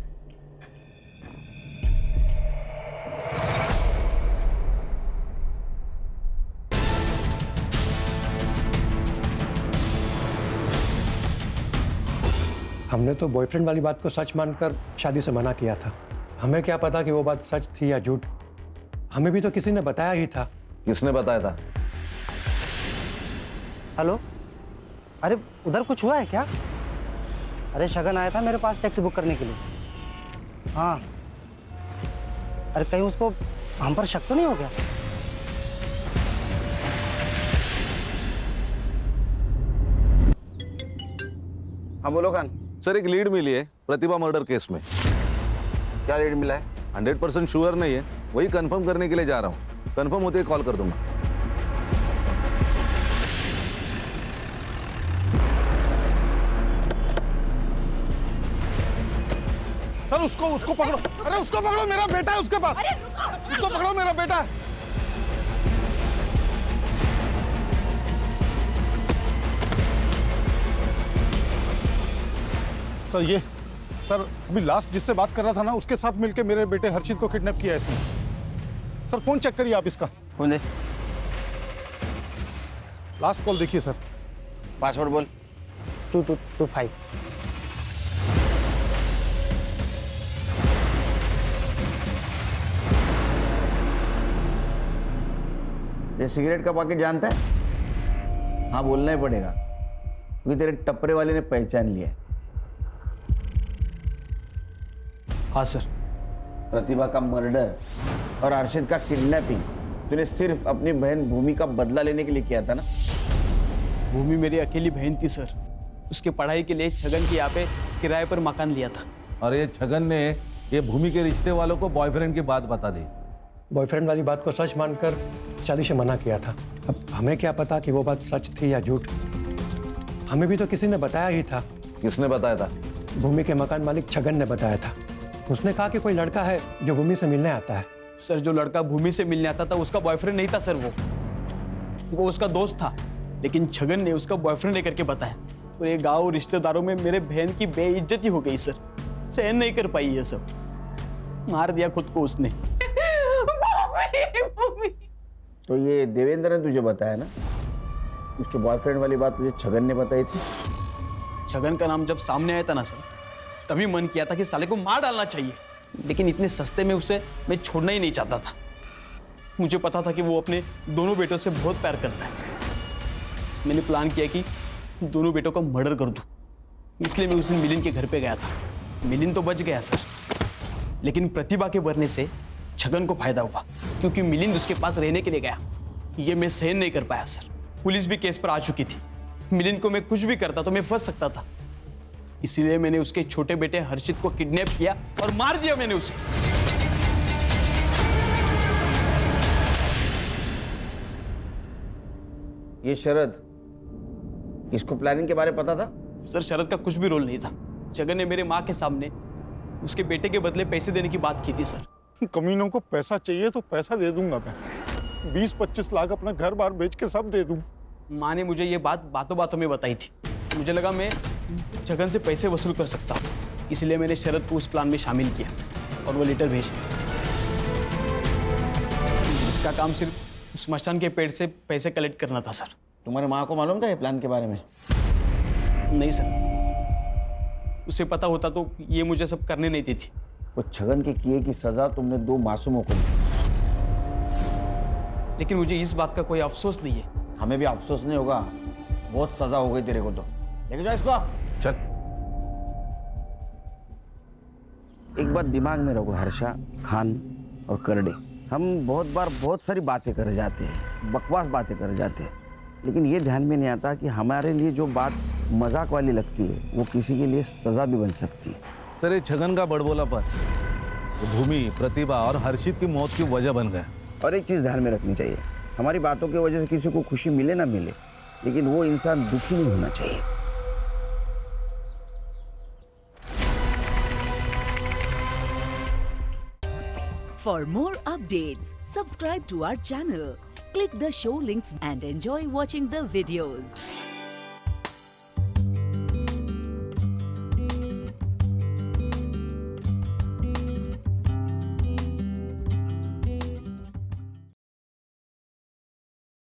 हमने तो बॉयफ्रेंड वाली बात को सच मानकर शादी से मना किया था। हमें क्या पता कि वो बात सच थी या झूठ। हमें भी तो किसी ने बताया ही था। किसने बताया था? हेलो, अरे उधर कुछ हुआ है क्या? अरे शगन आया था मेरे पास टैक्सी बुक करने के लिए। हाँ, अरे कहीं उसको हम पर शक तो नहीं हो गया? हाँ बोलो खान। सर एक लीड मिली है प्रतिभा मर्डर केस में। क्या लीड मिला है? 100% श्योर नहीं है, वही कंफर्म करने के लिए जा रहा हूँ। कंफर्म होते ही कॉल कर दूंगा। सर उसको पकड़ो, अरे उसको पकड़ो, मेरा बेटा है उसके पास, उसको पकड़ो, मेरा बेटा है। सर ये सर अभी लास्ट जिससे बात कर रहा था ना, उसके साथ मिलके मेरे बेटे हर्षित को किडनैप किया है इसने। सर फोन चेक करिए आप इसका। फोन दे। लास्ट कॉल देखिए सर। पासवर्ड बोल। 2225। ये सिगरेट का पैकेट जानता है? हाँ बोलना ही पड़ेगा क्योंकि तेरे टपरे वाले ने पहचान लिया है। हाँ सर। प्रतिभा का मर्डर और अर्शित का किडनैपिंग तूने सिर्फ अपनी बहन भूमि का बदला लेने के लिए किया था ना? भूमि मेरी अकेली बहन थी सर। उसके पढ़ाई के लिए छगन की यहाँ पे किराए पर मकान लिया था। और ये छगन ने ये भूमि के रिश्ते वालों को बॉयफ्रेंड की बात बता दी। बॉयफ्रेंड वाली बात को सच मानकर शादी से मना किया था। अब हमें क्या पता कि वो बात सच थी या झूठ। हमें भी तो किसी ने बताया ही था। किसने बताया था? भूमि के मकान मालिक छगन ने बताया था। उसने कहा कि कोई लड़का है जो भूमि से मिलने आता है। सर जो लड़का भूमि से मिलने आता था उसका बॉयफ्रेंड नहीं था सर, वो उसका दोस्त था। लेकिन छगन ने उसका बॉयफ्रेंड लेकर के बताया और ये गांव रिश्तेदारों में मेरे बहन की बेइज्जती हो गई सर। सहन नहीं कर पाई ये सब, मार दिया खुद को उसने। तो ये देवेंद्र ने तुझे बताया ना? उसके बॉयफ्रेंड वाली बात तुझे छगन ने बताई थी? छगन का नाम जब सामने आया था ना सर, तभी मन किया था कि साले को मार डालना चाहिए, लेकिन इतने सस्ते में उसे मैं छोड़ना ही नहीं चाहता था। मुझे पता था कि वो अपने दोनों बेटों से बहुत प्यार करता है। मैंने प्लान किया कि दोनों बेटों का मर्डर कर दूं, इसलिए मैं उस दिन मिलिंद के घर पे गया था। मिलिंद तो बच गया सर, लेकिन प्रतिभा के मरने से छगन को फायदा हुआ क्योंकि मिलिंद उसके पास रहने के लिए गया। ये मैं सहन नहीं कर पाया सर। पुलिस भी केस पर आ चुकी थी। मिलिंद को मैं कुछ भी करता तो मैं फंस सकता था, इसीलिए मैंने उसके छोटे बेटे हर्षित को किडनैप किया और मार दिया मैंने उसे। ये शरद, इसको प्लानिंग के बारे में पता था? सर शरद का कुछ भी रोल नहीं था। छगन ने मेरे माँ के सामने उसके बेटे के बदले पैसे देने की बात की थी सर। कमीनों को पैसा चाहिए तो पैसा दे दूंगा मैं। 20-25 लाख अपना घर बार बेच के सब दे दूं। माँ ने मुझे ये बात बातों बातों में बताई थी। मुझे लगा मैं छगन से पैसे वसूल कर सकता हूँ, इसलिए मैंने शरद को उस प्लान में शामिल किया और वो लेटर भेजा। इसका काम सिर्फ स्मशान के पेड़ से पैसे कलेक्ट करना था सर। तुम्हारे माँ को मालूम था ये प्लान के बारे में? नहीं सर, उसे पता होता तो ये मुझे सब करने नहीं देती। वो छगन के किए की सजा तुमने 2 मासूमों को दी, लेकिन मुझे इस बात का कोई अफसोस नहीं है। हमें भी अफसोस नहीं होगा, बहुत सजा हो गई तेरे को। तो लेके जाओ इसको। चल। एक बात दिमाग में रखो हर्षा, खान और करडे, हम बहुत बार बहुत सारी बातें कर जाते हैं, बकवास बातें कर जाते हैं, लेकिन ये ध्यान में नहीं आता कि हमारे लिए जो बात मजाक वाली लगती है वो किसी के लिए सजा भी बन सकती है। सर ये छगन का बड़बोलापन भूमि, प्रतिभा और हर्षित की मौत की वजह बन गया। और एक चीज़ ध्यान में रखनी चाहिए, हमारी बातों की वजह से किसी को खुशी मिले ना मिले, लेकिन वो इंसान दुखी नहीं होना चाहिए। For more updates, subscribe to our channel, click the show links and enjoy watching the videos.